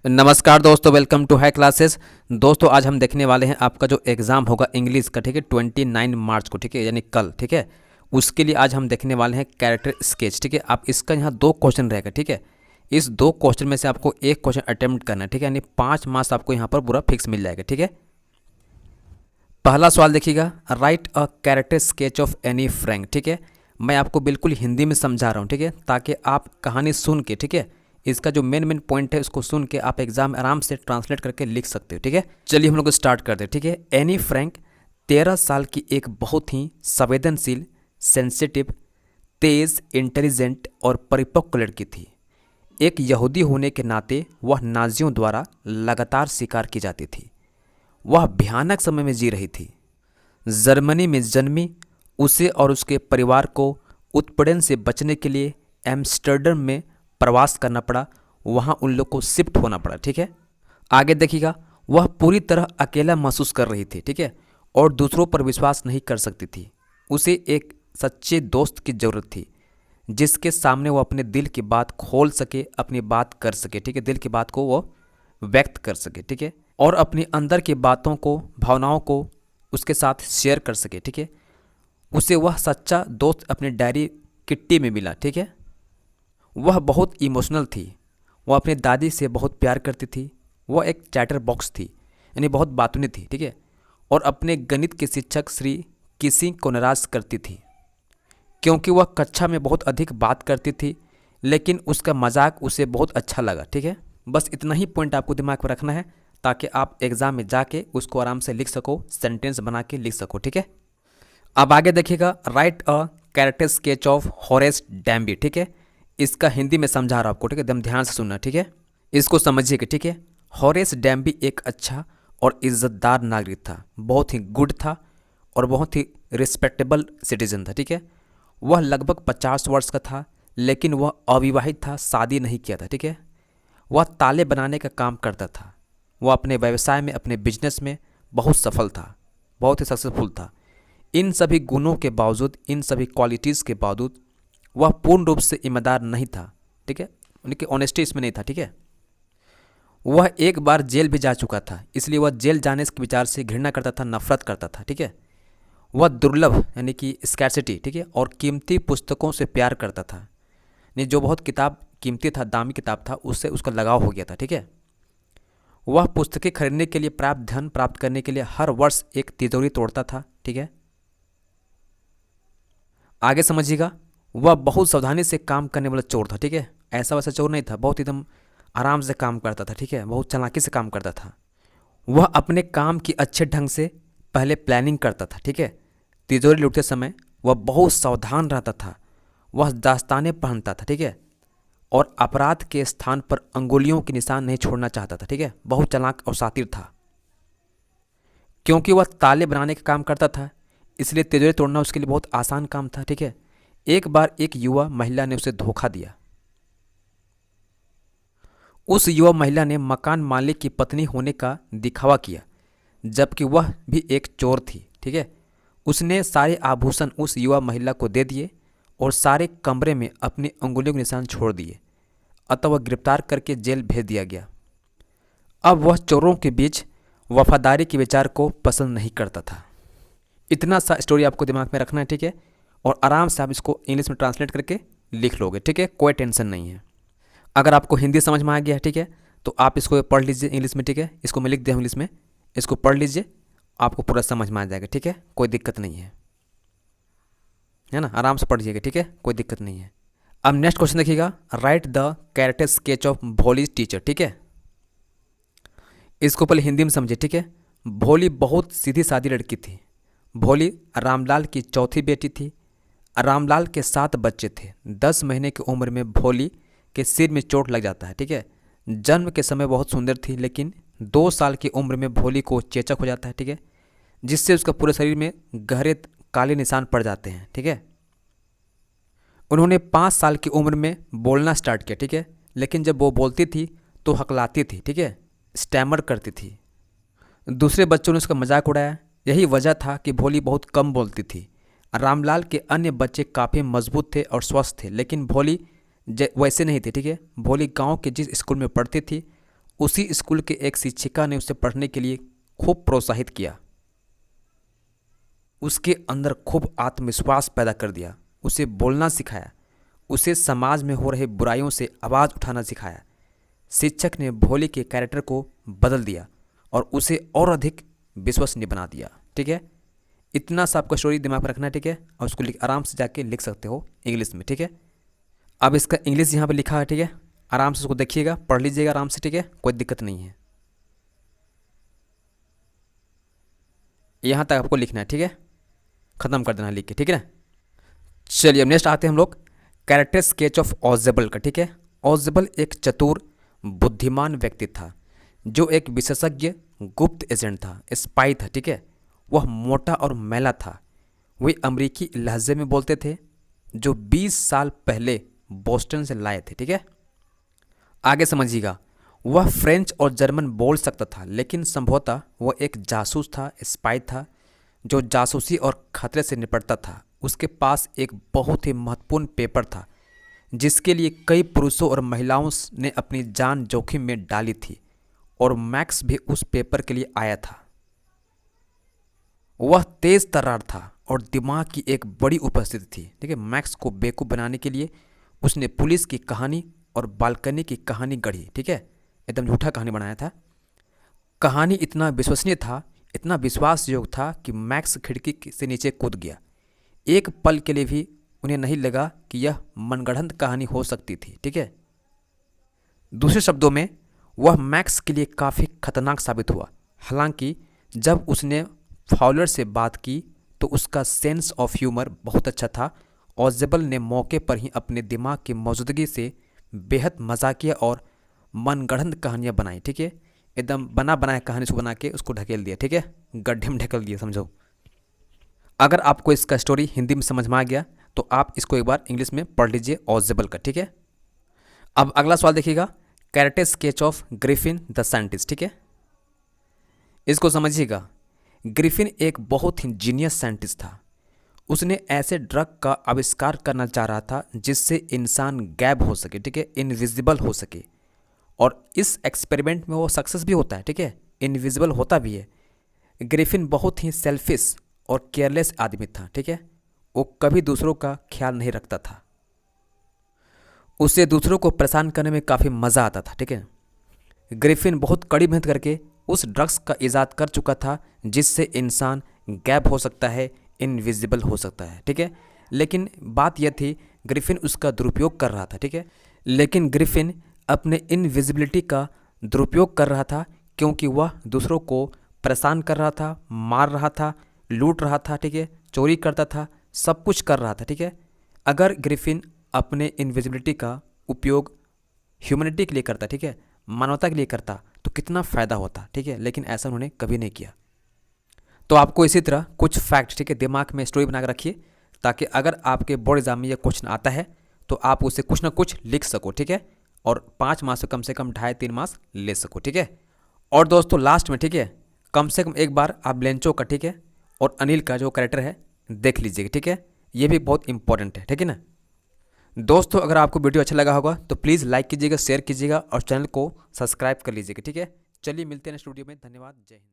नमस्कार दोस्तों, welcome to high classes. दोस्तों आज हम देखने वाले हैं आपका जो एग्ज़ाम होगा इंग्लिश का, ठीक है, 29 मार्च को, ठीक है, यानी कल, ठीक है। उसके लिए आज हम देखने वाले हैं कैरेक्टर स्केच, ठीक है। आप इसका यहाँ 2 क्वेश्चन रहेगा, ठीक है। इस 2 क्वेश्चन में से आपको एक क्वेश्चन अटेम्प्ट करना है, ठीक है, यानी 5 मार्क्स आपको यहाँ पर पूरा फिक्स मिल जाएगा, ठीक है। पहला सवाल देखिएगा, right a character sketch of Anne Frank, ठीक है। मैं आपको बिल्कुल हिंदी में समझा रहा हूँ, ठीक है, ताकि आप कहानी सुन के, ठीक है, इसका जो मेन पॉइंट है उसको सुन के आप एग्जाम में आराम से ट्रांसलेट करके लिख सकते हो, ठीक है। चलिए हम लोग स्टार्ट करते हैं, ठीक है। एनी फ्रैंक 13 साल की एक बहुत ही संवेदनशील, सेंसिटिव, तेज, इंटेलिजेंट और परिपक्व लड़की थी। एक यहूदी होने के नाते वह नाजियों द्वारा लगातार शिकार की जाती थी। वह भयानक समय में जी रही थी। जर्मनी में जन्मी उसे और उसके परिवार को उत्पीड़न से बचने के लिए एम्स्टर्डम में प्रवास करना पड़ा। वहाँ उन लोग को शिफ्ट होना पड़ा, ठीक है। आगे देखिएगा, वह पूरी तरह अकेला महसूस कर रही थी, ठीक है, और दूसरों पर विश्वास नहीं कर सकती थी। उसे एक सच्चे दोस्त की ज़रूरत थी जिसके सामने वो अपने दिल की बात खोल सके, अपनी बात कर सके, ठीक है, दिल की बात को वो व्यक्त कर सके, ठीक है, और अपनी अंदर की बातों को, भावनाओं को उसके साथ शेयर कर सके, ठीक है। उसे वह सच्चा दोस्त अपनी डायरी किट्टी में मिला, ठीक है। वह बहुत इमोशनल थी। वह अपनी दादी से बहुत प्यार करती थी। वह एक चैटर बॉक्स थी, यानी बहुत बातूनी थी, ठीक है, और अपने गणित के शिक्षक श्री किसी को नाराज करती थी क्योंकि वह कक्षा में बहुत अधिक बात करती थी, लेकिन उसका मजाक उसे बहुत अच्छा लगा, ठीक है। बस इतना ही पॉइंट आपको दिमाग में रखना है ताकि आप एग्ज़ाम में जाके उसको आराम से लिख सको, सेंटेंस बना के लिख सको, ठीक है। अब आगे देखिएगा, right a character sketch of Horace Dombey, ठीक है। इसका हिंदी में समझा रहा हूँ आपको, ठीक है, एकदम ध्यान से सुनना, ठीक है, इसको समझिएगा, ठीक है। होरेस डैम्बी एक अच्छा और इज्जतदार नागरिक था, बहुत ही गुड था और बहुत ही रिस्पेक्टेबल सिटीजन था, ठीक है। वह लगभग 50 वर्ष का था, लेकिन वह अविवाहित था, शादी नहीं किया था, ठीक है। वह ताले बनाने का काम करता था। वह अपने व्यवसाय में, अपने बिजनेस में बहुत सफल था, बहुत ही सक्सेसफुल था। इन सभी गुणों के बावजूद, इन सभी क्वालिटीज़ के बावजूद वह पूर्ण रूप से ईमानदार नहीं था, ठीक है, उनकी ऑनेस्टी इसमें नहीं था, ठीक है। वह एक बार जेल भी जा चुका था, इसलिए वह जेल जाने के विचार से घृणा करता था, नफरत करता था, ठीक है। वह दुर्लभ यानी कि स्कैर्सिटी, ठीक है, और कीमती पुस्तकों से प्यार करता था। नहीं, जो बहुत किताब कीमती था, दामी किताब था, उससे उसका लगाव हो गया था, ठीक है। वह पुस्तकें खरीदने के लिए पर्याप्त धन प्राप्त करने के लिए हर वर्ष एक तिजोरी तोड़ता था, ठीक है। आगे समझिएगा, वह बहुत सावधानी से काम करने वाला चोर था, ठीक है, ऐसा वैसा चोर नहीं था, बहुत एकदम आराम से काम करता था, ठीक है, बहुत चालाकी से काम करता था। वह अपने काम की अच्छे ढंग से पहले प्लानिंग करता था, ठीक है। तिजोरी लूटते समय वह बहुत सावधान रहता था। वह दास्ताने पहनता था, ठीक है, और अपराध के स्थान पर अंगुलियों के निशान नहीं छोड़ना चाहता था, ठीक है, बहुत चालाक और शातिर था। क्योंकि वह ताले बनाने का काम करता था, इसलिए तिजोरी तोड़ना उसके लिए बहुत आसान काम था, ठीक है। एक बार एक युवा महिला ने उसे धोखा दिया। उस युवा महिला ने मकान मालिक की पत्नी होने का दिखावा किया, जबकि वह भी एक चोर थी, ठीक है। उसने सारे आभूषण उस युवा महिला को दे दिए और सारे कमरे में अपनी उंगलियों के निशान छोड़ दिए, अतः वह गिरफ्तार करके जेल भेज दिया गया। अब वह चोरों के बीच वफादारी के विचार को पसंद नहीं करता था। इतना सा स्टोरी आपको दिमाग में रखना है, ठीक है, और आराम से आप इसको इंग्लिश में ट्रांसलेट करके लिख लोगे, ठीक है, कोई टेंशन नहीं है। अगर आपको हिंदी समझ में आ गया है, ठीक है, तो आप इसको पढ़ लीजिए इंग्लिश में, ठीक है, इसको मैं लिख दिया हूँ इंग्लिश में, इसको पढ़ लीजिए, आपको पूरा समझ में आ जाएगा, ठीक है, कोई दिक्कत नहीं है ना, आराम से पढ़िएगा, ठीक है, कोई दिक्कत नहीं है। अब नेक्स्ट क्वेश्चन देखिएगा, right the character sketch of Bholi's teacher, ठीक है। इसको पहले हिंदी में समझिए, ठीक है। भोली बहुत सीधी सादी लड़की थी। भोली रामलाल की चौथी बेटी थी। रामलाल के 7 बच्चे थे। 10 महीने की उम्र में भोली के सिर में चोट लग जाता है, ठीक है। जन्म के समय बहुत सुंदर थी, लेकिन 2 साल की उम्र में भोली को चेचक हो जाता है, ठीक है, जिससे उसका पूरे शरीर में गहरे काले निशान पड़ जाते हैं, ठीक है। उन्होंने 5 साल की उम्र में बोलना स्टार्ट किया, ठीक है, लेकिन जब वो बोलती थी तो हकलाती थी, ठीक है, स्टैमर करती थी। दूसरे बच्चों ने उसका मजाक उड़ाया। यही वजह था कि भोली बहुत कम बोलती थी। रामलाल के अन्य बच्चे काफ़ी मजबूत थे और स्वस्थ थे, लेकिन भोली वैसे नहीं थे, ठीक है। भोली गांव के जिस स्कूल में पढ़ती थी उसी स्कूल के एक शिक्षिका ने उसे पढ़ने के लिए खूब प्रोत्साहित किया, उसके अंदर खूब आत्मविश्वास पैदा कर दिया, उसे बोलना सिखाया, उसे समाज में हो रहे बुराइयों से आवाज़ उठाना सिखाया। शिक्षक ने भोले के कैरेक्टर को बदल दिया और उसे और अधिक विश्वसनीय बना दिया। ठीक है, इतना सा आपका स्टोरी दिमाग में रखना है। ठीक है, और उसको आराम से जाके लिख सकते हो इंग्लिश में। ठीक है, अब इसका इंग्लिश यहाँ पे लिखा है। ठीक है, आराम से उसको देखिएगा, पढ़ लीजिएगा आराम से। ठीक है, कोई दिक्कत नहीं है, यहाँ तक आपको लिखना है। ठीक है, ख़त्म कर देना लिख के। ठीक है ना, चलिए अब नेक्स्ट आते हैं हम लोग कैरेक्टर स्केच ऑफ ऑजेबल का। ठीक है, ऑजेबल एक चतुर बुद्धिमान व्यक्ति था जो एक विशेषज्ञ गुप्त एजेंट था, स्पाई था। ठीक है, वह मोटा और मैला था। वे अमेरिकी लहजे में बोलते थे जो 20 साल पहले बोस्टन से लाए थे। ठीक है, आगे समझिएगा। वह फ्रेंच और जर्मन बोल सकता था, लेकिन संभवतः वह एक जासूस था, स्पाई था जो जासूसी और खतरे से निपटता था। उसके पास एक बहुत ही महत्वपूर्ण पेपर था जिसके लिए कई पुरुषों और महिलाओं ने अपनी जान जोखिम में डाली थी, और मैक्स भी उस पेपर के लिए आया था। वह तेज तर्रार था और दिमाग की एक बड़ी उपस्थिति थी। ठीक है, मैक्स को बेवकूफ़ बनाने के लिए उसने पुलिस की कहानी और बालकनी की कहानी गढ़ी। ठीक है, एकदम झूठा कहानी बनाया था। कहानी इतना विश्वसनीय था, इतना विश्वास योग्य था कि मैक्स खिड़की से नीचे कूद गया। एक पल के लिए भी उन्हें नहीं लगा कि यह मनगढ़ंत कहानी हो सकती थी। ठीक है, दूसरे शब्दों में वह मैक्स के लिए काफ़ी खतरनाक साबित हुआ। हालांकि जब उसने फाउलर से बात की तो उसका सेंस ऑफ ह्यूमर बहुत अच्छा था। ऑजेबल ने मौके पर ही अपने दिमाग की मौजूदगी से बेहद मजाकिया और मनगढ़ंत कहानियाँ बनाई। ठीक है, एकदम बना बनाया कहानी से बना के उसको ढकेल दिया। ठीक है, गड्ढे में ढकेल दिया समझो। अगर आपको इसका स्टोरी हिंदी में समझ में आ गया तो आप इसको एक बार इंग्लिश में पढ़ लीजिए ऑजेबल का। ठीक है, अब अगला सवाल देखिएगा, character sketch of Griffin the scientist. ठीक है, इसको समझिएगा। ग्रिफिन एक बहुत ही जीनियस साइंटिस्ट था। उसने ऐसे ड्रग का आविष्कार करना चाह रहा था जिससे इंसान गायब हो सके। ठीक है, इनविजिबल हो सके, और इस एक्सपेरिमेंट में वो सक्सेस भी होता है। ठीक है, इनविजिबल होता भी है। ग्रिफिन बहुत ही सेल्फिश और केयरलेस आदमी था। ठीक है, वो कभी दूसरों का ख्याल नहीं रखता था। उसे दूसरों को परेशान करने में काफ़ी मज़ा आता था। ठीक है, ग्रिफिन बहुत कड़ी मेहनत करके उस ड्रग्स का इजाद कर चुका था जिससे इंसान गायब हो सकता है, इनविजिबल हो सकता है। ठीक है, लेकिन बात यह थी ग्रिफिन उसका दुरुपयोग कर रहा था। ठीक है, लेकिन ग्रिफिन अपने इनविजिबिलिटी का दुरुपयोग कर रहा था क्योंकि वह दूसरों को परेशान कर रहा था, मार रहा था, लूट रहा था। ठीक है, चोरी करता था, सब कुछ कर रहा था। ठीक है, अगर ग्रिफिन अपने इनविजिबिलिटी का उपयोग ह्यूमैनिटी के लिए करता, ठीक है, मानवता के लिए करता, तो कितना फ़ायदा होता। ठीक है, लेकिन ऐसा उन्होंने कभी नहीं किया। तो आपको इसी तरह कुछ फैक्ट, ठीक है, दिमाग में स्टोरी बना कर रखिए ताकि अगर आपके बोर्ड एग्जाम में यह क्वेश्चन आता है तो आप उसे कुछ ना कुछ लिख सको। ठीक है, और 5 मार्क्स से कम 2.5-3 मार्क्स ले सको। ठीक है, और दोस्तों लास्ट में, ठीक है, कम से कम एक बार आप लेंचो का, ठीक है, और अनिल का जो कैरेक्टर है देख लीजिएगा। ठीक है, ये भी बहुत इंपॉर्टेंट है। ठीक है ना दोस्तों, अगर आपको वीडियो अच्छा लगा होगा तो प्लीज़ लाइक कीजिएगा, शेयर कीजिएगा और चैनल को सब्सक्राइब कर लीजिएगा। ठीक है, चलिए मिलते हैं नेक्स्ट वीडियो में। धन्यवाद, जय हिंद।